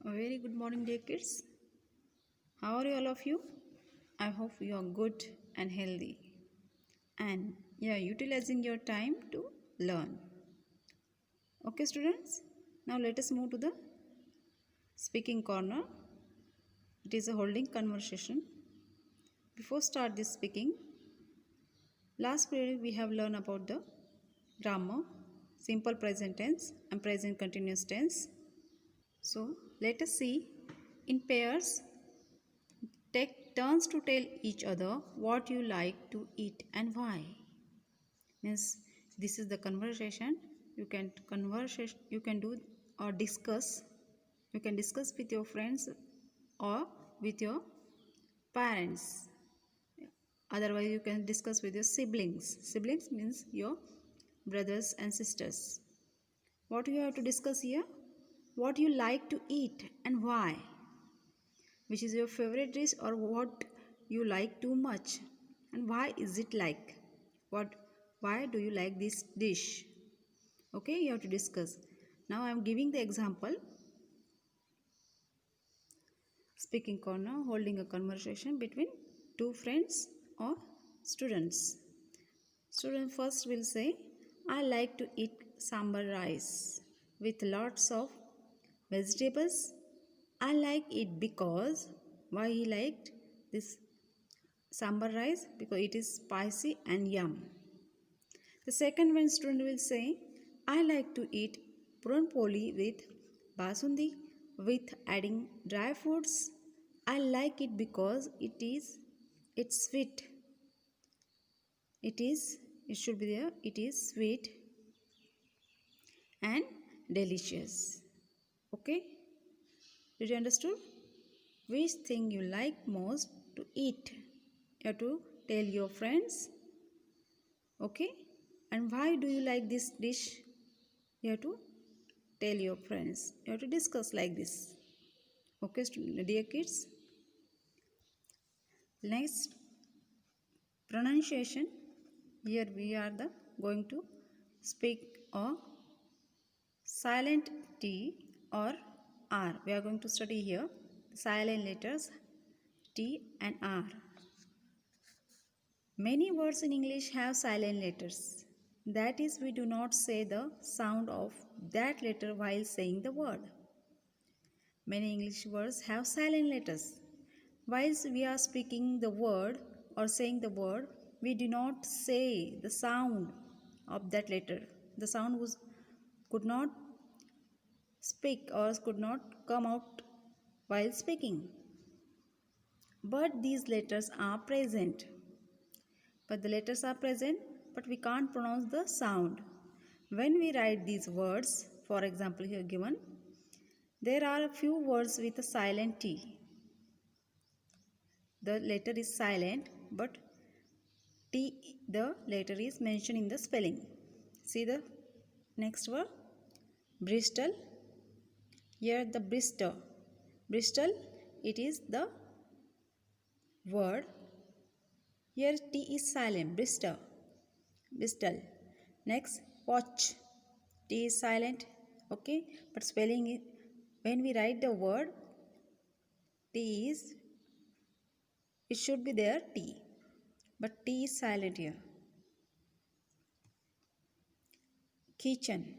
A very good morning, dear kids. How are you, all of you? I hope you are good and healthy and you are utilizing your time to learn. Okay, students, now let us move to the speaking corner. It is a holding conversation. Before start this speaking, last period we have learned about the grammar, simple present tense and present continuous tense. So let us see in pairs. Take turns to tell each other what you like to eat and why. Means this is the conversation. You can do or discuss. You can discuss with your friends or with your parents. Otherwise, you can discuss with your siblings. Siblings means your brothers and sisters. What you have to discuss here? What you like to eat and why. Which is your favorite dish or what you like too much and why is it like? Why do you like this dish? Okay, you have to discuss. Now I am giving the example. Speaking corner, holding a conversation between two friends or students. Student first will say, I like to eat sambar rice with lots of vegetables. I like it because why he liked this sambar rice? Because it is spicy and yum. The second one student will say, I like to eat puran poli with basundi with adding dry fruits. I like it because it's sweet. It should be there. It is sweet and delicious. Okay? Did you understood? Which thing you like most to eat? You have to tell your friends. Okay? And why do you like this dish? You have to tell your friends. You have to discuss like this. Okay, dear kids. Next, pronunciation. Here we are going to speak a silent T or R. We are going to study here silent letters T and R. Many words in English have silent letters. That is, we do not say the sound of that letter while saying the word. Many English words have silent letters. Whilst we are speaking the word or saying the word, we do not say the sound of that letter. The sound could not speak or could not come out while speaking. But these letters are present. But the letters are present, but we can't pronounce the sound. When we write these words, for example here given, there are a few words with a silent T. The letter is silent, but T, the letter is mentioned in the spelling. See the next word, Bristol. Here the Bristol. Bristol, it is the word. Here T is silent, Bristol. Bristol. Next, watch. T is silent, okay, but spelling it, when we write the word, T is, it should be there T, but T is silent here. Kitchen.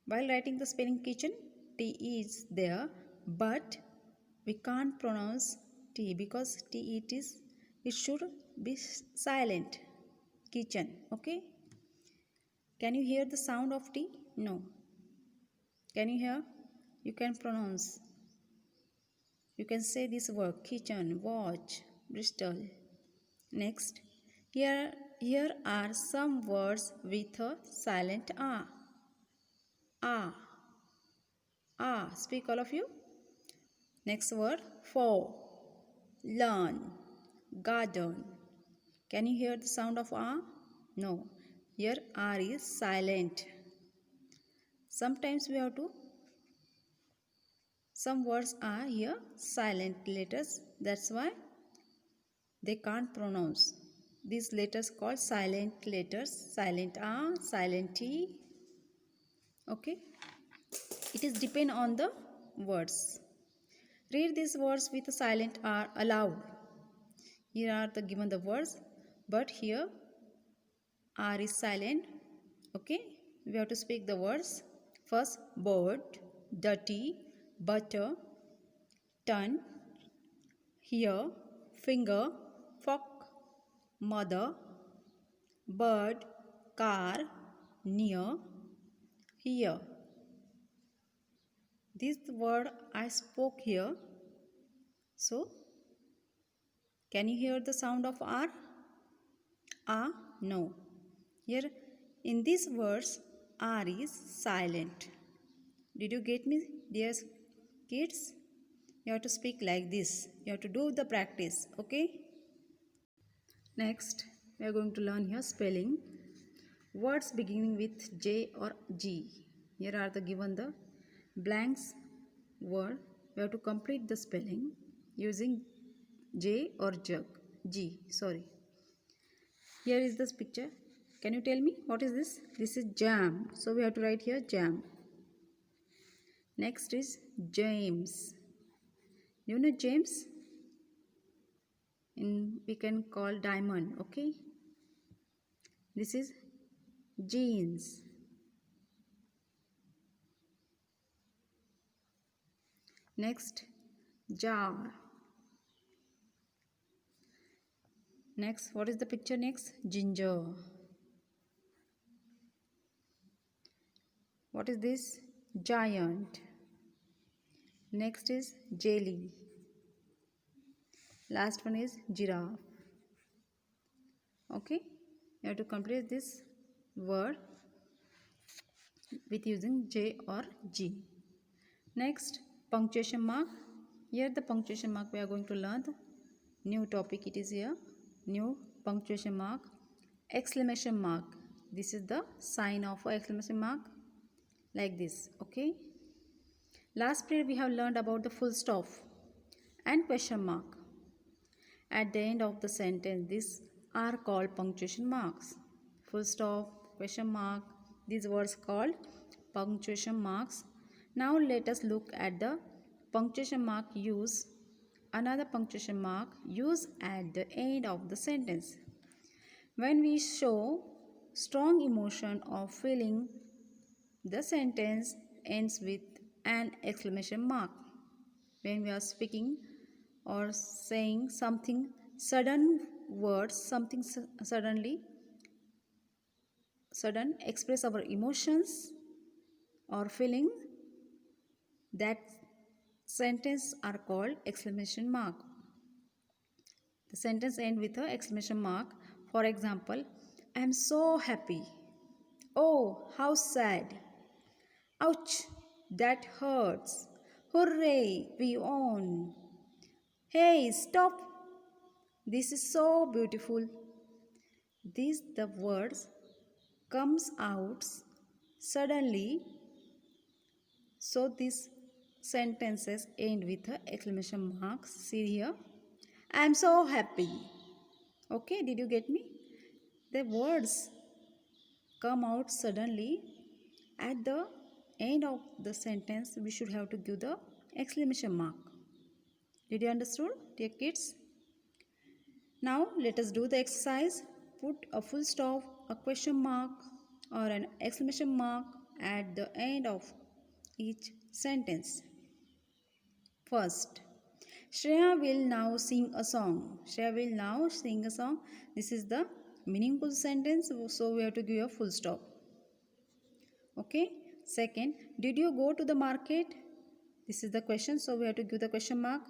While writing the spelling kitchen, T is there, but we can't pronounce T because it should be silent. Kitchen, okay. Can you hear the sound of T? No. Can you hear? You can pronounce. You can say this word, kitchen, watch, Bristol. Next, here are some words with a silent A. A. A. Speak all of you. Next word, for, learn, garden. Can you hear the sound of A? No. Here R is silent. Sometimes we have to, some words are here silent letters. That's why they can't pronounce. These letters called silent letters. Silent A, silent T. Okay. It is depend on the words. Read these words with silent R aloud. Here are the given the words, but here R is silent. Okay, we have to speak the words. First, bird, dirty, butter, ton, here, finger, fork, mother, bird, car, near, here. This word I spoke here. So, can you hear the sound of R? Ah, no. Here in these words, R is silent. Did you get me, dear kids? You have to speak like this. You have to do the practice, okay? Next, we are going to learn here spelling. Words beginning with J or G. Here are the given the blanks word. We have to complete the spelling using J or jug. G, sorry. Here is this picture. Can you tell me what is this? This is jam. So we have to write here jam. Next is James. You know James? We can call diamond. Okay. This is jeans. Next, jar. Next, what is the picture next? Ginger. What is this? Giant. Next is jelly. Last one is giraffe. Okay, you have to complete this word with using J or G. Next, punctuation mark. Here the punctuation mark we are going to learn the new topic. It is here, new punctuation mark, exclamation mark. This is the sign of exclamation mark, like this. Okay. Last period we have learned about the full stop and question mark. At the end of the sentence, these are called punctuation marks. Full stop, question mark, these words called punctuation marks. Now let us look at the punctuation mark use. Another punctuation mark used at the end of the sentence. When we show strong emotion or feeling, the sentence ends with an exclamation mark. When we are speaking or saying something sudden words, something sudden express our emotions or feeling, that sentence are called exclamation mark. The sentence end with a exclamation mark. For example, I am so happy. Oh, how sad. Ouch, that hurts. Hooray, we won. Hey, stop. This is so beautiful. These the words comes out suddenly. So these sentences end with a exclamation mark. See here. I am so happy. Okay, did you get me? The words come out suddenly. At the end of the sentence, we should have to give the exclamation mark. Did you understand, dear kids? Now let us do the exercise. Put a full stop, a question mark or an exclamation mark at the end of each sentence. First, Shreya will now sing a song. Shreya will now sing a song. This is the meaningful sentence, so we have to give a full stop. Okay. Second, did you go to the market? This is the question, so we have to give the question mark.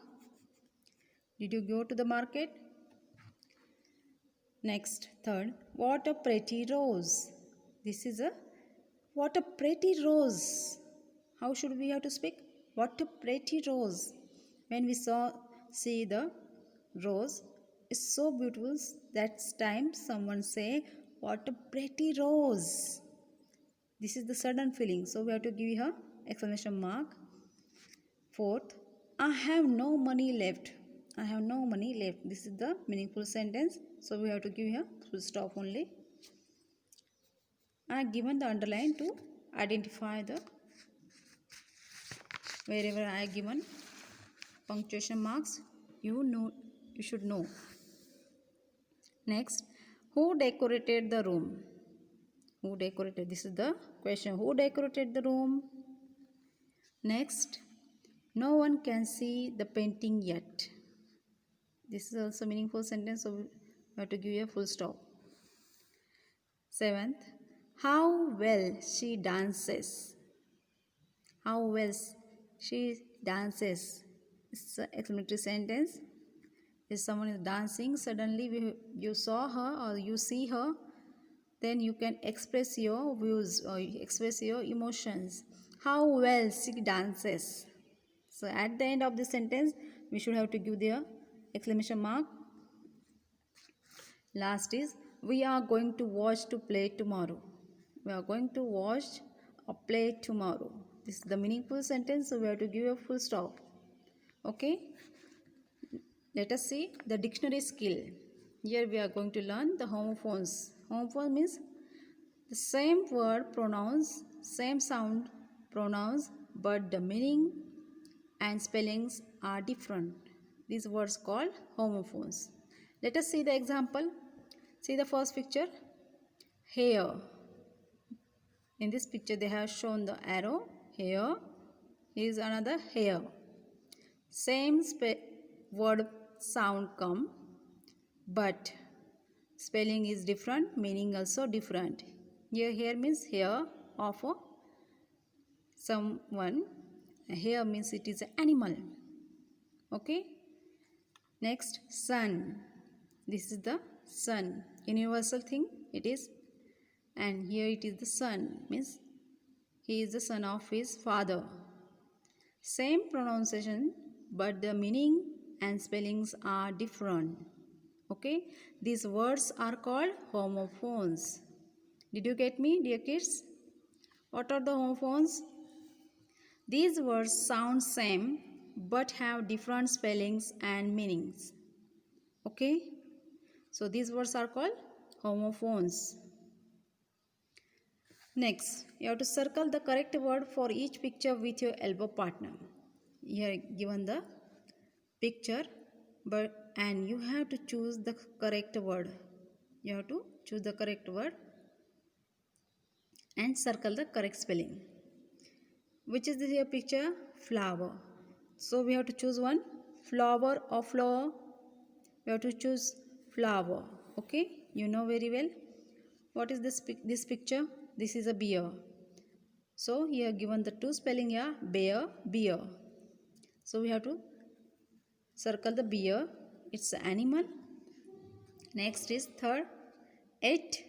Did you go to the market? Next, third, what a pretty rose. This is a what a pretty rose. How should we have to speak? What a pretty rose. When we see the rose, it's so beautiful. That's time someone say, what a pretty rose. This is the sudden feeling, so we have to give her exclamation mark. Fourth, I have no money left. I have no money left. This is the meaningful sentence, so we have to give here full stop only. I have given the underline to identify the wherever I have given punctuation marks you should know. Next, who decorated the room? Who decorated? This is the question. Who decorated the room? Next, no one can see the painting yet. This is also a meaningful sentence, so we have to give you a full stop. 7th, how well she dances. How well she dances. It's an exclamatory sentence. If someone is dancing, suddenly you saw her or you see her, then you can express your views or express your emotions. How well she dances. So at the end of the sentence, we should have to give the exclamation mark. Last is, we are going to watch to play tomorrow. We are going to watch or play tomorrow. This is the meaningful sentence, so we have to give a full stop. Okay? Let us see the dictionary skill. Here we are going to learn the homophones. Homophone means the same word pronounced, same sound pronounced, but the meaning and spellings are different. These words called homophones. Let us see the example. See the first picture. Hair. In this picture they have shown the arrow. Here is another hair. Same word sound come, but spelling is different, meaning also different. Here hair means hair of someone. Hair means it is an animal. Okay. Next, sun. This is the sun. Universal thing it is. And here it is the son, means he is the son of his father. Same pronunciation, but the meaning and spellings are different. Okay, these words are called homophones. Did you get me, dear kids? What are the homophones? These words sound same but have different spellings and meanings. Okay, so these words are called homophones. Next, you have to circle the correct word for each picture with your elbow partner. Here given the picture, and you have to choose the correct word. You have to choose the correct word and circle the correct spelling. Which is the picture? Flower. So we have to choose one. Flower or flower. We have to choose flower. Okay, you know very well. What is this picture? This is a bear. So here given the two spelling here, bear, bear. So we have to circle the bear. It's an animal. Next is third, ate.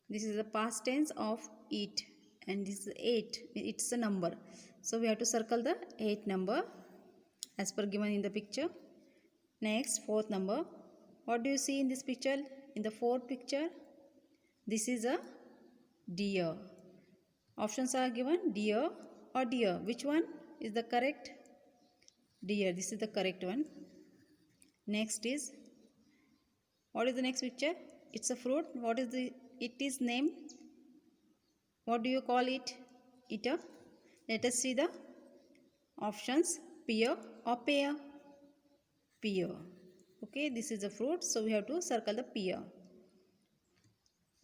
This is the past tense of eat, and this is 8. It's a number. So we have to circle the 8 number as per given in the picture. Next, fourth number. What do you see in this picture? In the fourth picture, this is a deer. Options are given, deer or deer. Which one is the correct? Deer. This is the correct one. Next is, what is the next picture? It's a fruit. What is it is named? What do you call it? Let us see the options. Pear or pear? Pear. Okay, this is a fruit, so we have to circle the pear.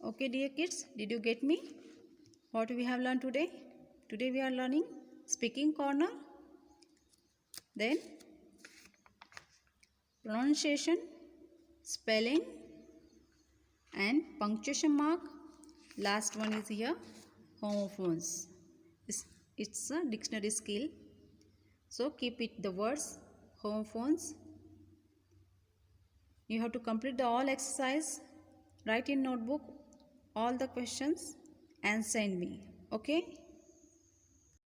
Okay, dear kids, did you get me? What we have learned today? Today we are learning speaking corner, then pronunciation, spelling and punctuation mark. Last one is here, homophones. It's a dictionary skill. So keep it the words, homophones. You have to complete the all exercise, write in notebook all the questions and send me. Okay.